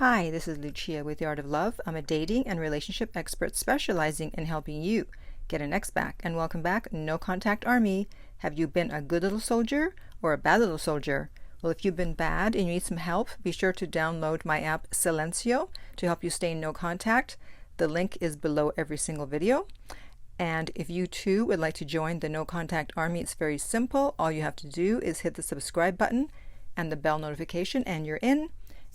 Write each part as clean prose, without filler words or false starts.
Hi, this is Lucia with The Art of Love. I'm a dating and relationship expert specializing in helping you get an ex back. And welcome back, No Contact Army. Have you been a good little soldier or a bad little soldier? Well, if you've been bad and you need some help, be sure to download my app Silencio to help you stay in no contact. The link is below every single video. And if you too would like to join the No Contact Army, it's very simple. All you have to do is hit the subscribe button and the bell notification and you're in.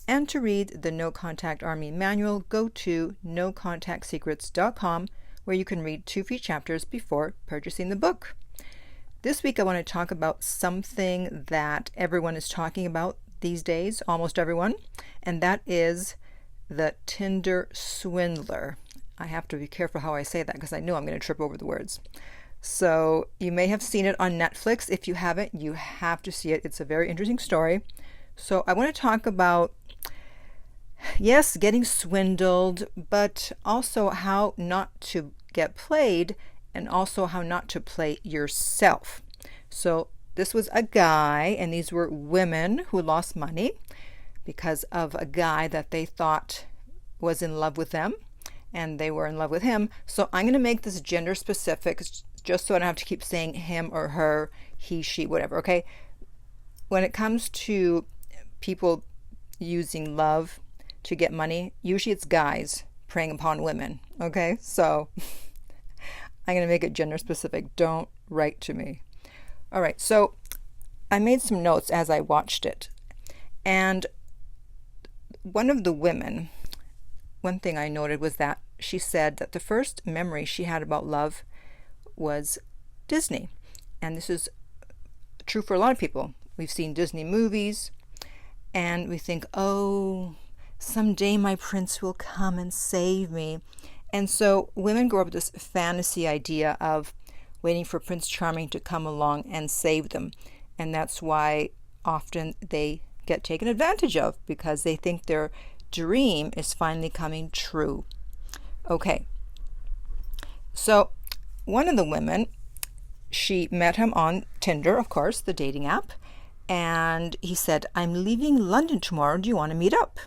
And to read the No Contact Army manual, go to nocontactsecrets.com where you can read 2 free chapters before purchasing the book. This week I want to talk about something that everyone is talking about these days, almost everyone, and that is the Tinder Swindler. I have to be careful how I say that because I know I'm going to trip over the words. So you may have seen it on Netflix. If you haven't, you have to see it. It's a very interesting story. So I want to talk about, yes, getting swindled, but also how not to get played and also how not to play yourself. So this was a guy, and these were women who lost money because of a guy that they thought was in love with them, and they were in love with him. So I'm going to make this gender specific just so I don't have to keep saying him or her, he, she, whatever, okay? When it comes to people using love to get money, usually it's guys preying upon women, okay? So I'm going to make it gender specific. Don't write to me. All right, so I made some notes as I watched it. And one of the women, one thing I noted was that she said that the first memory she had about love was Disney. And this is true for a lot of people. We've seen Disney movies and we think, oh, someday my prince will come and save me. And so women grow up with this fantasy idea of waiting for Prince Charming to come along and save them. And that's why often they get taken advantage of, because they think their dream is finally coming true. Okay. So one of the women, she met him on Tinder, of course, the dating app. And he said, I'm leaving London tomorrow. Do you want to meet up?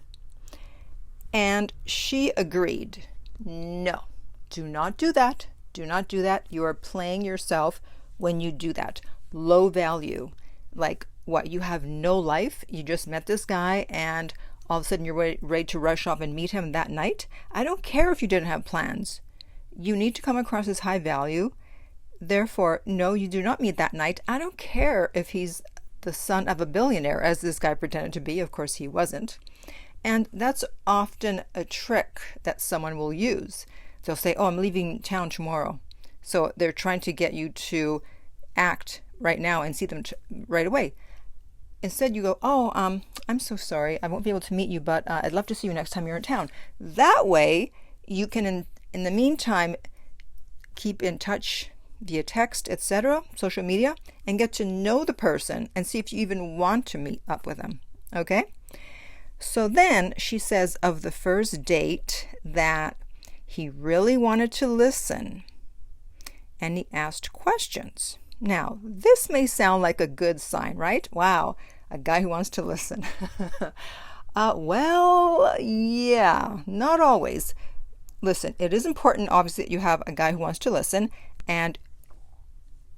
And she agreed. No, do not do that. Do not do that. You are playing yourself when you do that. Low value. Like, what, you have no life? You just met this guy and all of a sudden you're ready to rush off and meet him that night? I don't care if you didn't have plans. You need to come across as high value. Therefore, no, you do not meet that night. I don't care if he's the son of a billionaire, as this guy pretended to be. Of course, he wasn't. And that's often a trick that someone will use. They'll say, oh, I'm leaving town tomorrow. So they're trying to get you to act right now and see them right away. Instead, you go, oh, I'm so sorry. I won't be able to meet you, but I'd love to see you next time you're in town. That way, you can, in the meantime, keep in touch via text, etc., social media, and get to know the person and see if you even want to meet up with them. Okay? So then she says of the first date that he really wanted to listen and he asked questions. Now, this may sound like a good sign, right? Wow, a guy who wants to listen. Well, yeah, not always. Listen, it is important, obviously, that you have a guy who wants to listen, and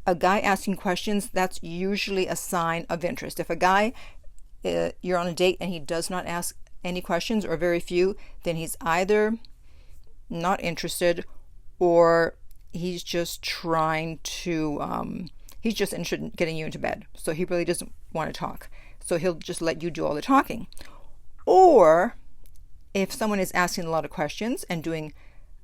a guy asking questions, that's usually a sign of interest. If a guy, you're on a date and he does not ask any questions or very few, then he's either not interested or he's just trying to, he's just interested in getting you into bed. So he really doesn't want to talk. So he'll just let you do all the talking. Or if someone is asking a lot of questions and doing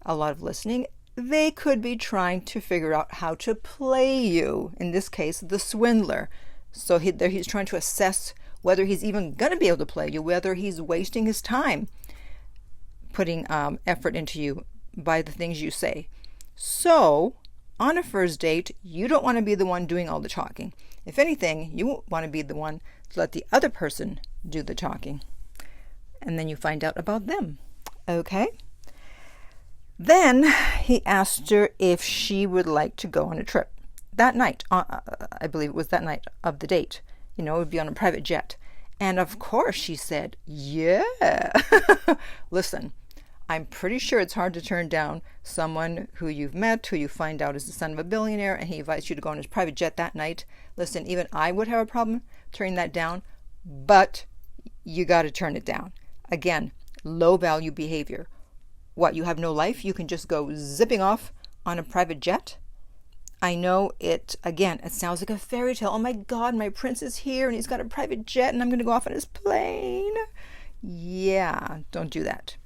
a lot of listening, they could be trying to figure out how to play you. In this case, the swindler. So he's trying to assess whether he's even going to be able to play you, whether he's wasting his time putting effort into you by the things you say. So on a first date, you don't want to be the one doing all the talking. If anything, you want to be the one to let the other person do the talking. And then you find out about them. Okay? Then he asked her if she would like to go on a trip that night. I believe it was that night of the date. It would be on a private jet. And of course she said, yeah. Listen, I'm pretty sure it's hard to turn down someone who you've met, who you find out is the son of a billionaire, and he invites you to go on his private jet that night. Listen, even I would have a problem turning that down, but you got to turn it down. Again, low value behavior. What, you have no life? You can just go zipping off on a private jet? I know it sounds like a fairy tale. Oh my God, my prince is here and he's got a private jet and I'm going to go off on his plane. Yeah, don't do that.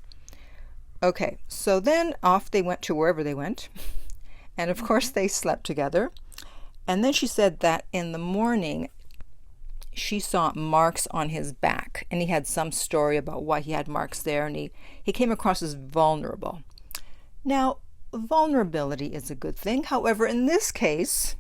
Okay, so then off they went to wherever they went. And of course they slept together. And then she said that in the morning she saw marks on his back. And he had some story about why he had marks there. And he came across as vulnerable. Now, vulnerability is a good thing. However, in this case,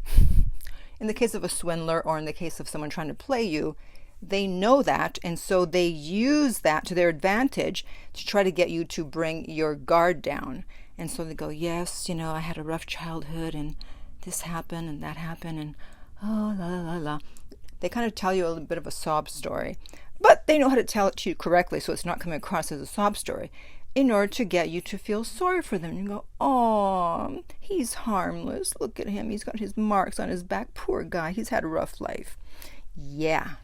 in the case of a swindler or in the case of someone trying to play you, they know that, and so they use that to their advantage to try to get you to bring your guard down. And so they go, yes, I had a rough childhood and this happened and that happened and oh, la, la, la, la. They kind of tell you a little bit of a sob story, but they know how to tell it to you correctly so it's not coming across as a sob story in order to get you to feel sorry for them. You go, oh, he's harmless. Look at him. He's got his marks on his back. Poor guy. He's had a rough life. Yeah.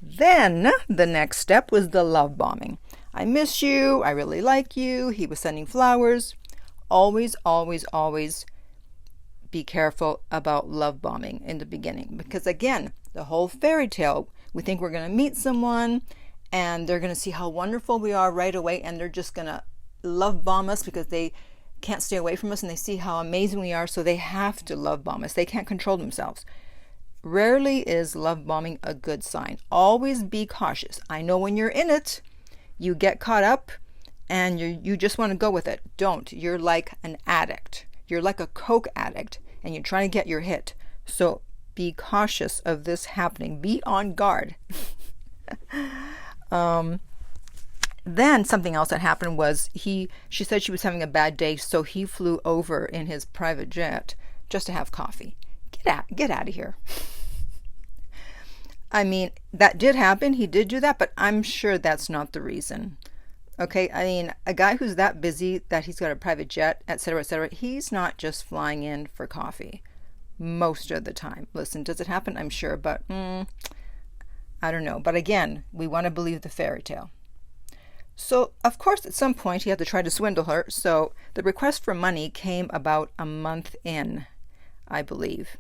Then the next step was the love bombing. I miss you. I really like you. He was sending flowers. Always, always, always be careful about love bombing in the beginning. Because again, the whole fairy tale, we think we're going to meet someone and they're going to see how wonderful we are right away and they're just going to love bomb us because they can't stay away from us and they see how amazing we are, so they have to love bomb us. They can't control themselves. Rarely is love bombing a good sign. Always be cautious. I know when you're in it, you get caught up and you just want to go with it. Don't. You're like an addict. You're like a coke addict and you're trying to get your hit. So be cautious of this happening. Be on guard. Then something else that happened was she said she was having a bad day, so he flew over in his private jet just to have coffee. Get out of here. I mean, that did happen. He did do that, but I'm sure that's not the reason. Okay, I mean, a guy who's that busy that he's got a private jet, etc., he's not just flying in for coffee most of the time. Listen, does it happen? I'm sure, but I don't know. But again, we want to believe the fairy tale. So, of course, at some point he had to try to swindle her. So the request for money came about a month in, I believe,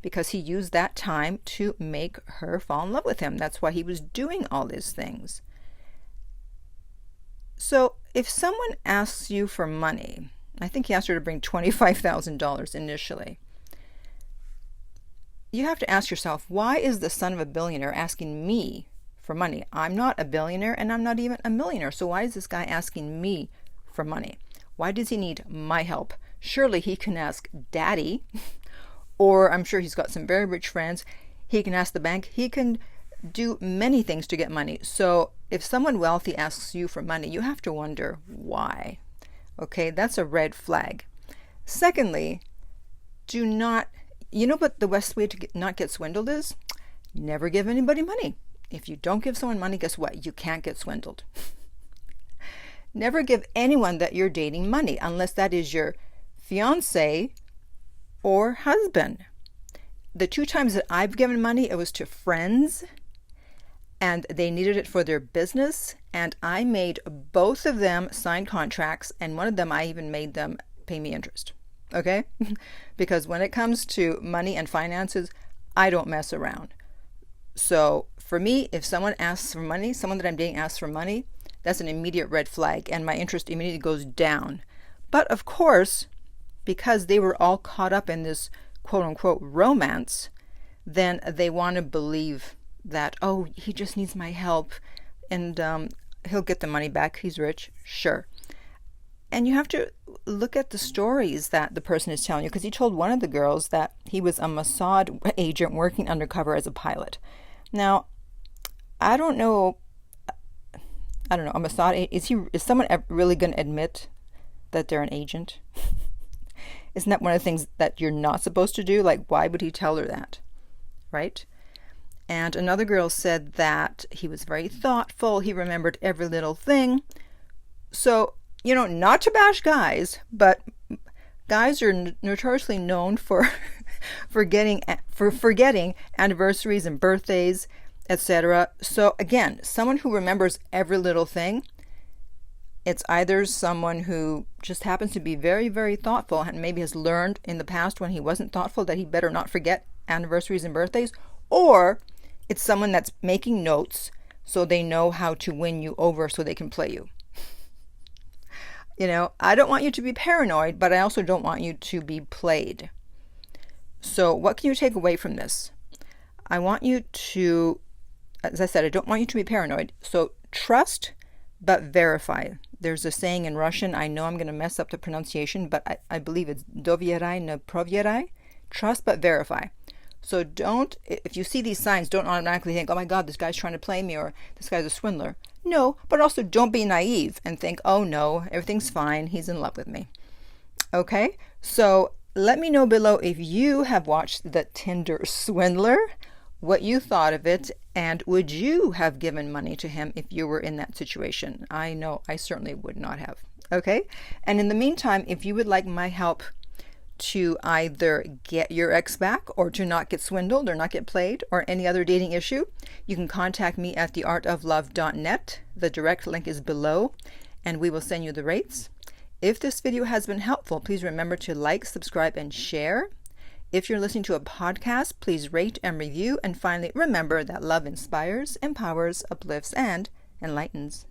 because he used that time to make her fall in love with him. That's why he was doing all these things. So if someone asks you for money, I think he asked her to bring $25,000 initially. You have to ask yourself, why is the son of a billionaire asking me for money? I'm not a billionaire and I'm not even a millionaire. So why is this guy asking me for money? Why does he need my help? Surely he can ask daddy, or I'm sure he's got some very rich friends. He can ask the bank. He can do many things to get money. So if someone wealthy asks you for money, you have to wonder why. Okay, that's a red flag. Secondly, do not, you know what the best way to not get swindled is? Never give anybody money. If you don't give someone money, guess what? You can't get swindled. Never give anyone that you're dating money unless that is your fiance or husband. The 2 times that I've given money, it was to friends and they needed it for their business, and I made both of them sign contracts, and one of them I even made them pay me interest. Okay? Because when it comes to money and finances, I don't mess around. So for me, if someone asks for money, someone that I'm dating asks for money, that's an immediate red flag and my interest immediately goes down. But of course, because they were all caught up in this quote unquote romance, then they want to believe that, oh, he just needs my help and he'll get the money back. He's rich. Sure. And you have to look at the stories that the person is telling you, because he told one of the girls that he was a Mossad agent working undercover as a pilot. Now, I don't know, a Mossad, is someone really going to admit that they're an agent? Isn't that one of the things that you're not supposed to do? Like, why would he tell her that? Right? And another girl said that he was very thoughtful. He remembered every little thing. So, not to bash guys, but guys are notoriously known for forgetting anniversaries and birthdays, etc. So again, someone who remembers every little thing, it's either someone who just happens to be very, very thoughtful and maybe has learned in the past when he wasn't thoughtful that he better not forget anniversaries and birthdays, or it's someone that's making notes so they know how to win you over so they can play you. I don't want you to be paranoid, but I also don't want you to be played. So what can you take away from this? I want you to, as I said, I don't want you to be paranoid. So trust, but verify. There's a saying in Russian, I know I'm going to mess up the pronunciation, but I believe it's dovieraj ne provieraj. Trust, but verify. So if you see these signs, don't automatically think, oh my God, this guy's trying to play me, or this guy's a swindler. No, but also don't be naive and think, oh no, everything's fine, he's in love with me. Okay, so let me know below if you have watched the Tinder Swindler, what you thought of it, and would you have given money to him if you were in that situation? I know I certainly would not have. Okay, and in the meantime, if you would like my help to either get your ex back or to not get swindled or not get played or any other dating issue, you can contact me at theartoflove.net. The direct link is below and we will send you the rates. If this video has been helpful, please remember to like, subscribe, and share. If you're listening to a podcast, please rate and review. And finally, remember that love inspires, empowers, uplifts, and enlightens.